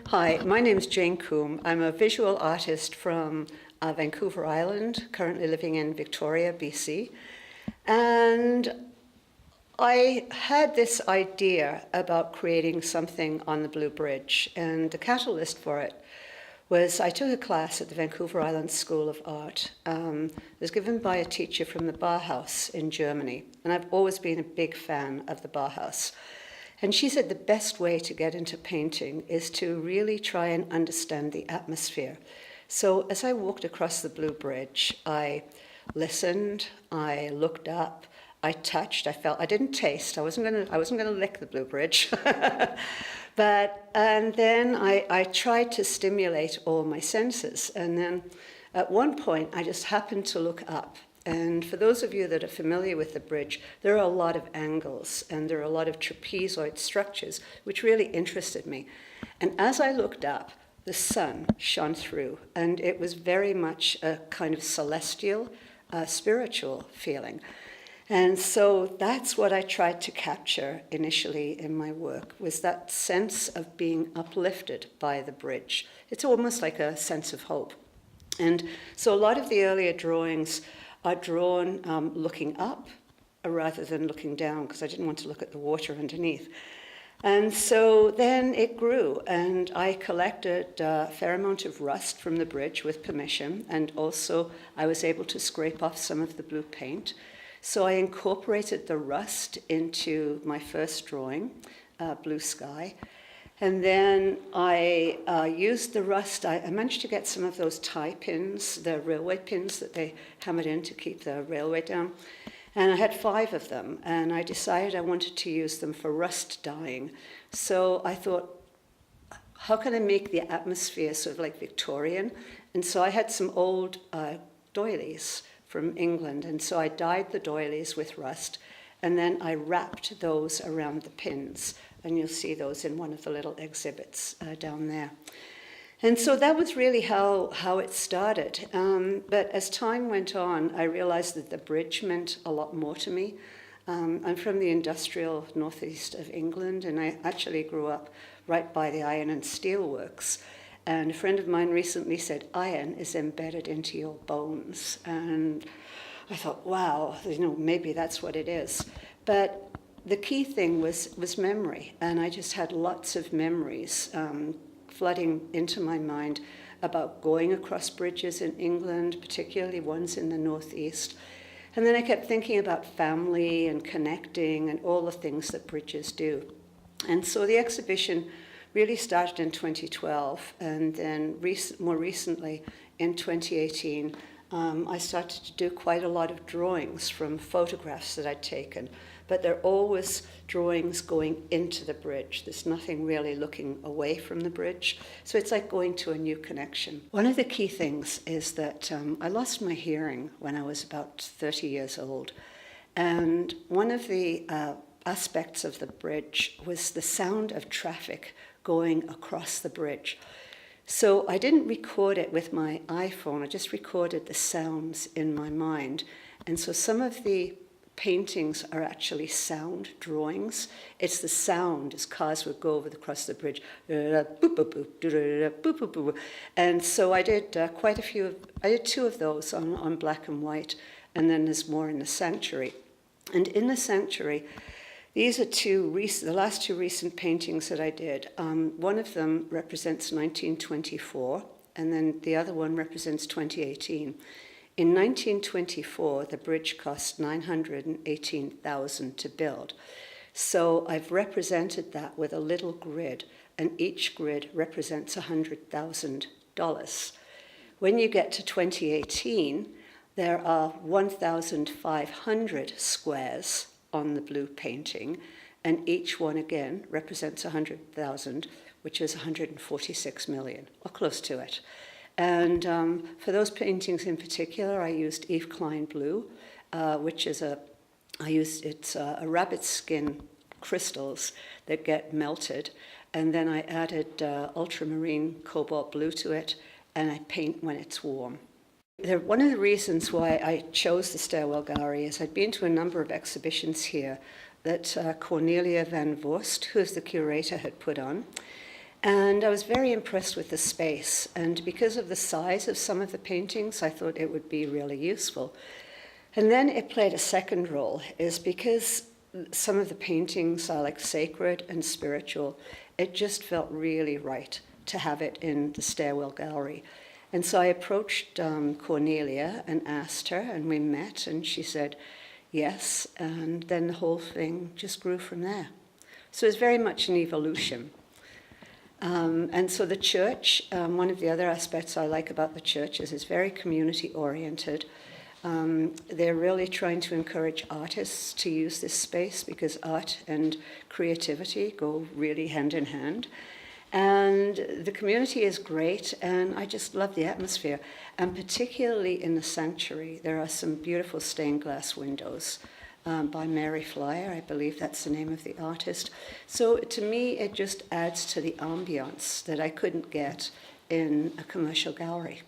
Hi, my name is Jane Coombe. I'm a visual artist from Vancouver Island, currently living in Victoria, BC. And I had this idea about creating something on the Blue Bridge, and the catalyst for it was I took a class at the Vancouver Island School of Art. It was given by a teacher from the Bauhaus in Germany, and I've always been a big fan of the Bauhaus. And she said the best way to get into painting is to really try and understand the atmosphere. So as I walked across the Blue Bridge, I listened, I looked up, I touched, I felt. I didn't taste. I wasn't gonna lick the Blue Bridge, and then I tried to stimulate all my senses. And then at one point, I just happened to look up. And for those of you that are familiar with the bridge, there are a lot of angles and there are a lot of trapezoid structures, which really interested me. And as I looked up, the sun shone through, and it was very much a kind of celestial, spiritual feeling. And so that's what I tried to capture initially in my work, was that sense of being uplifted by the bridge. It's almost like a sense of hope. And so a lot of the earlier drawings are drawn looking up rather than looking down, because I didn't want to look at the water underneath. And so then it grew, and I collected a fair amount of rust from the bridge with permission, and also I was able to scrape off some of the blue paint. So I incorporated the rust into my first drawing, Blue Sky. And then I used the rust. I managed to get some of those tie pins, the railway pins that they hammered in to keep the railway down. And I had 5 of them, and I decided I wanted to use them for rust dyeing. So I thought, how can I make the atmosphere sort of like Victorian? And so I had some old doilies from England, and so I dyed the doilies with rust, and then I wrapped those around the pins. And you'll see those in one of the little exhibits down there. And so that was really how it started. But as time went on, I realized that the bridge meant a lot more to me. I'm from the industrial northeast of England, and I actually grew up right by the iron and steel works. And a friend of mine recently said, iron is embedded into your bones. And I thought, wow, maybe that's what it is. But the key thing was memory, and I just had lots of memories flooding into my mind about going across bridges in England, particularly ones in the northeast. And then I kept thinking about family and connecting and all the things that bridges do. And so the exhibition really started in 2012, and then more recently in 2018, I started to do quite a lot of drawings from photographs that I'd taken. But they're always drawings going into the bridge. There's nothing really looking away from the bridge. So it's like going to a new connection. One of the key things is that I lost my hearing when I was about 30 years old. And one of the aspects of the bridge was the sound of traffic going across the bridge. So I didn't record it with my iPhone. I just recorded the sounds in my mind. And so some of the paintings are actually sound drawings. It's the sound as cars would go across the bridge. And so I did quite a few. I did 2 of those on black and white, and then there's more in the sanctuary. And in the sanctuary, these are the last 2 recent paintings that I did. One of them represents 1924, and then the other one represents 2018. In 1924, the bridge cost $918,000 to build. So I've represented that with a little grid, and each grid represents $100,000. When you get to 2018, there are 1,500 squares on the blue painting, and each one again represents 100,000, which is 146 million, or close to it. And for those paintings in particular, I used Yves Klein blue, which is a rabbit skin crystals that get melted, and then I added ultramarine cobalt blue to it, and I paint when it's warm. One of the reasons why I chose the Stairwell Gallery is I'd been to a number of exhibitions here that Cornelia van Voorst, who is the curator, had put on. And I was very impressed with the space. And because of the size of some of the paintings, I thought it would be really useful. And then it played a second role, is because some of the paintings are like sacred and spiritual, it just felt really right to have it in the Stairwell gallery. And so I approached Cornelia and asked her, and we met, and she said yes, and then the whole thing just grew from there. So it's very much an evolution. And so the church, one of the other aspects I like about the church is it's very community-oriented. They're really trying to encourage artists to use this space because art and creativity go really hand in hand. And the community is great, and I just love the atmosphere. And particularly in the sanctuary, there are some beautiful stained glass windows by Mary Flyer. I believe that's the name of the artist. So to me, it just adds to the ambiance that I couldn't get in a commercial gallery.